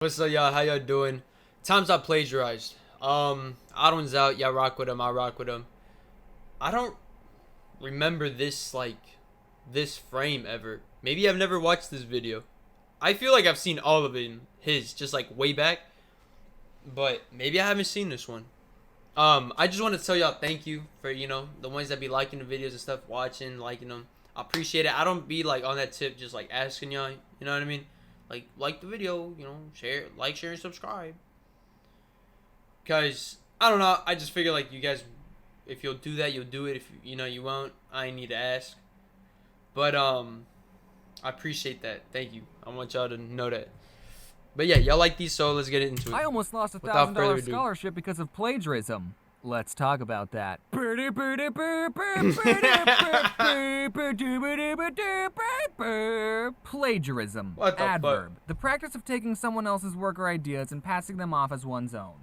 What's up, y'all? How y'all doing? Times I plagiarized. Otto's out. Y'all rock with him. I rock with him. I don't remember this frame ever. Maybe I've never watched this video. I feel like I've seen all of it. His just like way back, but maybe I haven't seen this one. I just want to tell y'all thank you for the ones that be liking the videos and stuff, watching, liking them. I appreciate it. I don't be like on that tip, just like asking y'all. You know what I mean? Like the video, share, share, and subscribe. Cause I don't know, I just figure like you guys, if you'll do that, you'll do it. If you won't, I need to ask. But I appreciate that. Thank you. I want y'all to know that. But yeah, y'all like these, so let's get into it. I almost lost a Without further $1,000 ado. scholarship because of plagiarism. Let's talk about that. Plagiarism. What the Adverb. fuck? The practice of taking someone else's work or ideas and passing them off as one's own.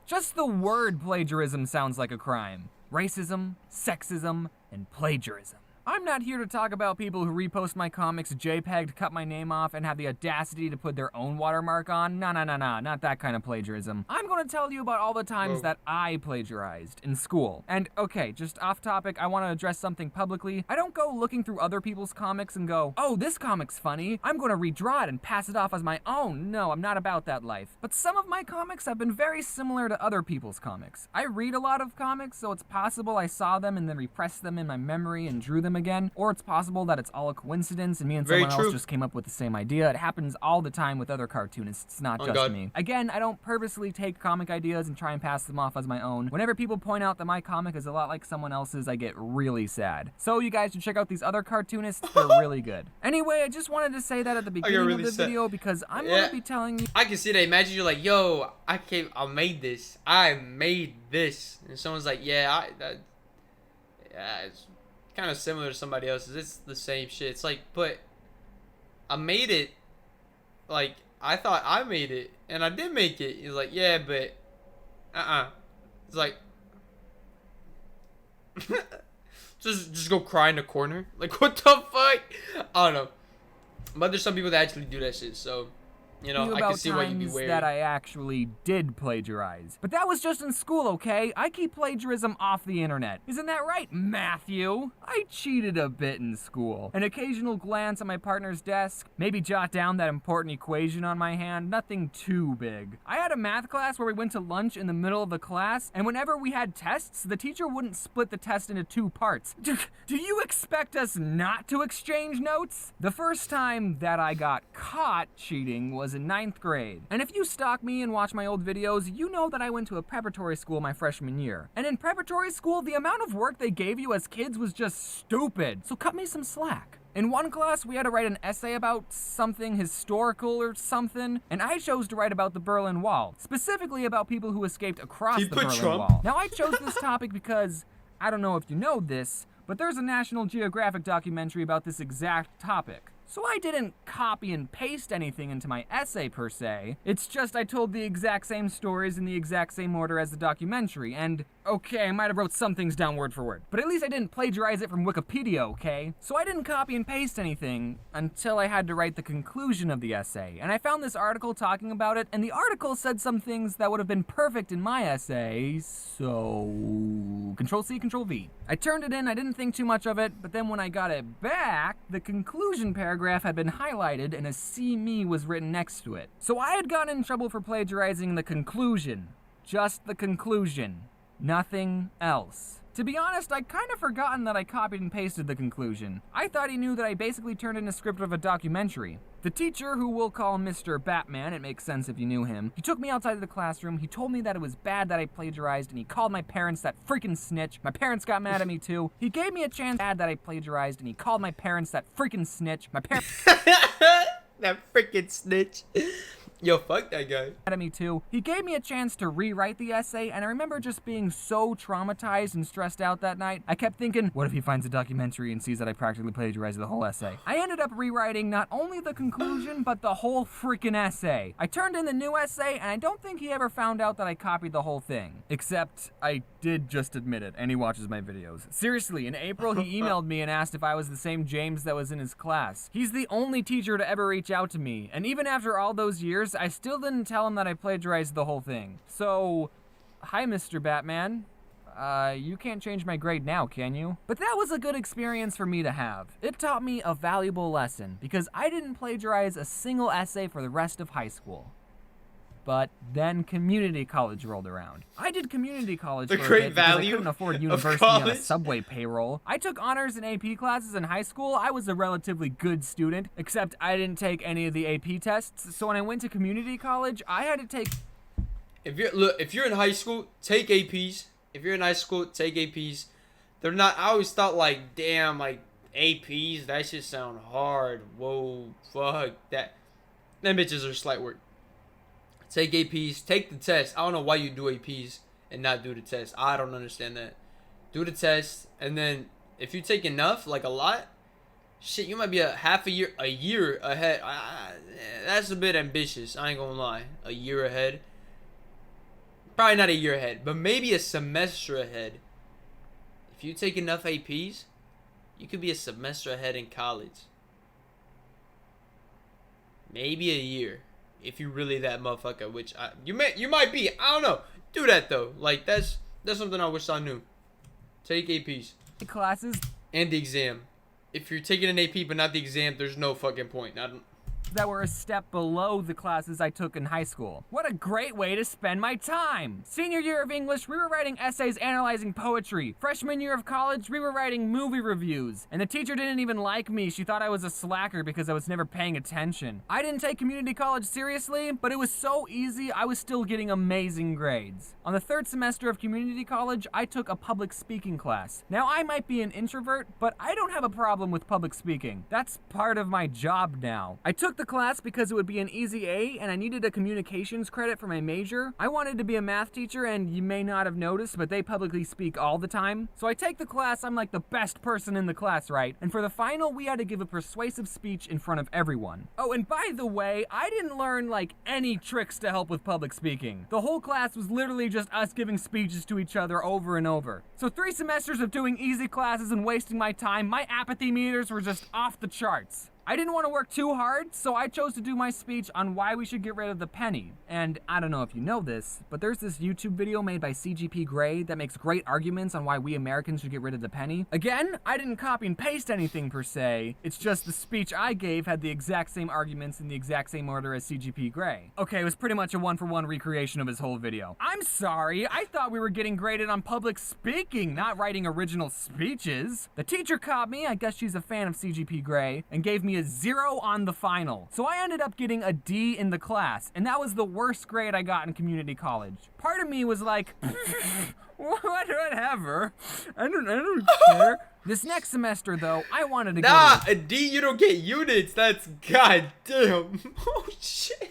Just the word plagiarism sounds like a crime. Racism, sexism, and plagiarism. I'm not here to talk about people who repost my comics JPEG, cut my name off, and have the audacity to put their own watermark on. Nah, not that kind of plagiarism. I'm gonna tell you about all the times that I plagiarized in school. And okay, just off topic, I wanna address something publicly. I don't go looking through other people's comics and go, oh, this comic's funny, I'm gonna redraw it and pass it off as my own. No, I'm not about that life. But some of my comics have been very similar to other people's comics. I read a lot of comics, so it's possible I saw them and then repressed them in my memory and drew them again, or it's possible that it's all a coincidence and me and someone else just came up with the same idea. It happens all the time with other cartoonists, not just me. Again, I don't purposely take comic ideas and try and pass them off as my own. Whenever people point out that my comic is a lot like someone else's, I get really sad. So you guys should check out these other cartoonists, they're really good. Anyway, I just wanted to say that at the beginning of the video because I'm gonna be telling you. I can see that. Imagine you're like, yo, I made this. And someone's like, yeah, it's kind of similar to somebody else's. It's the same shit. It's like, but I made it. Like, I thought I made it, and I did make it. He's like, yeah, but It's like, just go cry in the corner. Like, what the fuck? I don't know. But there's some people that actually do that shit. So, I can see why you'd be weird. That I actually did plagiarize. But that was just in school, okay? I keep plagiarism off the internet. Isn't that right, Matthew? I cheated a bit in school. An occasional glance at my partner's desk, maybe jot down that important equation on my hand, nothing too big. I had a math class where we went to lunch in the middle of the class, and whenever we had tests, the teacher wouldn't split the test into 2 parts. Do you expect us not to exchange notes? The first time that I got caught cheating was in 9th grade. And if you stalk me and watch my old videos, you know that I went to a preparatory school my freshman year. And in preparatory school, the amount of work they gave you as kids was just stupid. So cut me some slack. In one class, we had to write an essay about something historical or something, and I chose to write about the Berlin Wall, specifically about people who escaped across the Berlin Wall. Now, I chose this topic because, I don't know if you know this, but there's a National Geographic documentary about this exact topic. So I didn't copy and paste anything into my essay per se. It's just I told the exact same stories in the exact same order as the documentary, and okay, I might have wrote some things down word for word, but at least I didn't plagiarize it from Wikipedia, okay? So I didn't copy and paste anything until I had to write the conclusion of the essay, and I found this article talking about it, and the article said some things that would have been perfect in my essay, so Control-C, Control-V. I turned it in, I didn't think too much of it, but then when I got it back, the conclusion paragraph had been highlighted and a "See Me" was written next to it. So I had gotten in trouble for plagiarizing the conclusion. Just the conclusion. Nothing else. To be honest, I'd kind of forgotten that I copied and pasted the conclusion. I thought he knew that I basically turned in a script of a documentary. The teacher, who we'll call Mr. Batman, it makes sense if you knew him, he took me outside of the classroom, he told me that it was bad that I plagiarized, and he called my parents that freaking snitch. My parents got mad at me too. He gave me a chance bad that I plagiarized, and he called my parents that freaking snitch. My parents that freaking snitch. Yo, fuck that guy. At me too. He gave me a chance to rewrite the essay, and I remember just being so traumatized and stressed out that night. I kept thinking, what if he finds the documentary and sees that I practically plagiarized the whole essay? I ended up rewriting not only the conclusion, but the whole freaking essay. I turned in the new essay, and I don't think he ever found out that I copied the whole thing. Except, I did just admit it, and he watches my videos. Seriously, in April, he emailed me and asked if I was the same James that was in his class. He's the only teacher to ever reach out to me, and even after all those years, course, I still didn't tell him that I plagiarized the whole thing. So, hi, Mr. Batman. You can't change my grade now, can you? But that was a good experience for me to have. It taught me a valuable lesson, because I didn't plagiarize a single essay for the rest of high school. But then community college rolled around. I did community college for a bit because I couldn't afford university on a subway payroll. I took honors and AP classes in high school. I was a relatively good student, except I didn't take any of the AP tests. So when I went to community college, I had to take... If you're in high school, take APs. If you're in high school, take APs. They're not... I always thought, like, damn, like, APs, that shit sound hard. Whoa, fuck. Them bitches are slight work. Take APs. Take the test. I don't know why you do APs and not do the test. I don't understand that. Do the test, and then if you take enough, like a lot, shit, you might be a year ahead. That's a bit ambitious. I ain't gonna lie. A year ahead. Probably not a year ahead, but maybe a semester ahead. If you take enough APs, you could be a semester ahead in college. Maybe a year, if you really that motherfucker. Which you might be. I don't know. Do that though. Like that's something I wish I knew. Take APs. Classes. And the exam. If you're taking an AP but not the exam, there's no fucking point. That were a step below the classes I took in high school. What a great way to spend my time! Senior year of English, we were writing essays analyzing poetry. Freshman year of college, we were writing movie reviews. And the teacher didn't even like me. She thought I was a slacker because I was never paying attention. I didn't take community college seriously, but it was so easy, I was still getting amazing grades. On the third semester of community college, I took a public speaking class. Now, I might be an introvert, but I don't have a problem with public speaking. That's part of my job now. I took the class because it would be an easy A and I needed a communications credit for my major. I wanted to be a math teacher, and you may not have noticed, but they publicly speak all the time. So I take the class, I'm like the best person in the class, right? And for the final, we had to give a persuasive speech in front of everyone. Oh, and by the way, I didn't learn like any tricks to help with public speaking. The whole class was literally just us giving speeches to each other over and over. So 3 semesters of doing easy classes and wasting my time, my apathy meters were just off the charts. I didn't want to work too hard, so I chose to do my speech on why we should get rid of the penny. And I don't know if you know this, but there's this YouTube video made by CGP Grey that makes great arguments on why we Americans should get rid of the penny. Again, I didn't copy and paste anything per se, it's just the speech I gave had the exact same arguments in the exact same order as CGP Grey. Okay, it was pretty much a one-for-one recreation of his whole video. I'm sorry, I thought we were getting graded on public speaking, not writing original speeches. The teacher caught me, I guess she's a fan of CGP Grey, and gave me a 0 on the final. So I ended up getting a D in the class, and that was the worst grade I got in community college. Part of me was like, whatever, I don't care. This next semester though, I wanted to go a D, you don't get units, that's goddamn. Oh shit.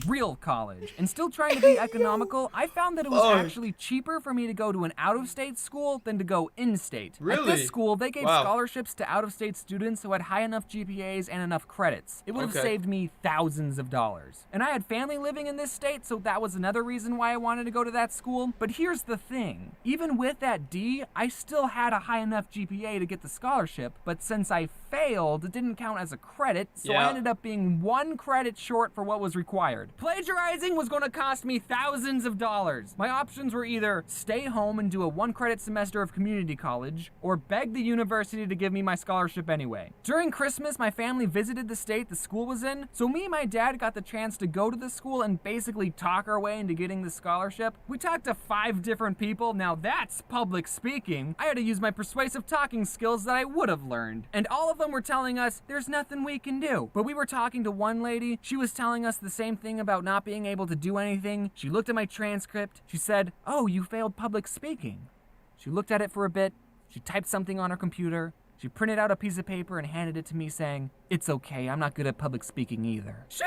Real college. And still trying to be economical, I found that it was actually cheaper for me to go to an out-of-state school than to go in-state. Really? At this school, they gave scholarships to out-of-state students who had high enough GPAs and enough credits. It would have saved me thousands of dollars. And I had family living in this state, so that was another reason why I wanted to go to that school. But here's the thing. Even with that D, I still had a high enough GPA to get the scholarship, but since I failed, it didn't count as a credit, so I ended up being 1 credit short for what was required. Plagiarizing was going to cost me thousands of dollars. My options were either stay home and do a 1-credit semester of community college, or beg the university to give me my scholarship anyway. During Christmas, my family visited the state the school was in, so me and my dad got the chance to go to the school and basically talk our way into getting the scholarship. We talked to 5 different people. Now that's public speaking. I had to use my persuasive talking skills that I would have learned. And all of them were telling us there's nothing we can do. But we were talking to one lady. She was telling us the same thing about not being able to do anything. She looked at my transcript. She said, "Oh, you failed public speaking." She looked at it for a bit. She typed something on her computer. She printed out a piece of paper and handed it to me saying, "It's okay, I'm not good at public speaking either." She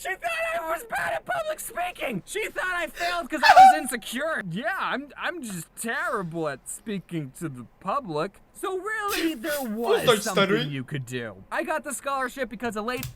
thought I was bad at public speaking! She thought I failed because I was insecure! Yeah, I'm just terrible at speaking to the public. So really, there was something you could do. I got the scholarship because a late...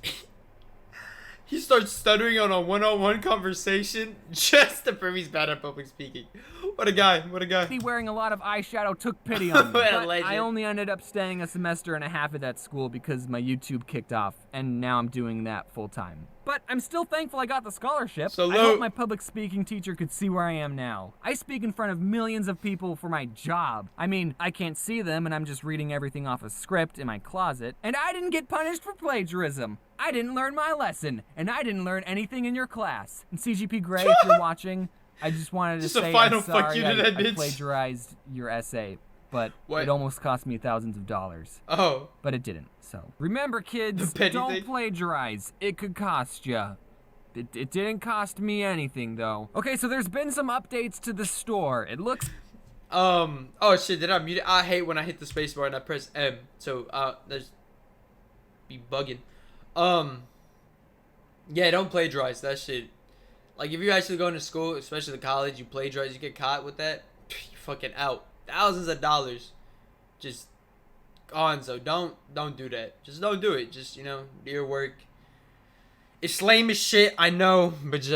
He starts stuttering on a one-on-one conversation just to prove he's bad at public speaking. What a guy, what a guy. He wearing a lot of eyeshadow took pity on me. But I only ended up staying a semester and a half at that school because my YouTube kicked off, and now I'm doing that full time. But I'm still thankful I got the scholarship. Salute. I hope my public speaking teacher could see where I am now. I speak in front of millions of people for my job. I mean, I can't see them and I'm just reading everything off a script in my closet. And I didn't get punished for plagiarism. I didn't learn my lesson. And I didn't learn anything in your class. And CGP Grey, if you're watching, I just wanted to say I'm sorry I plagiarized your essay. But it almost cost me thousands of dollars. Oh. But it didn't, so. Remember, kids, don't plagiarize. It could cost ya. It didn't cost me anything, though. Okay, so there's been some updates to the store. It looks... Oh, shit, did I mute it? I hate when I hit the spacebar and I press M. So, there's... be bugging. Yeah, don't plagiarize that shit. Like, if you're actually going to school, especially the college, you plagiarize, you get caught with that, you're fucking out. Thousands of dollars just gone. So don't do that. Just don't do it. Just, do your work. It's lame as shit, I know, but just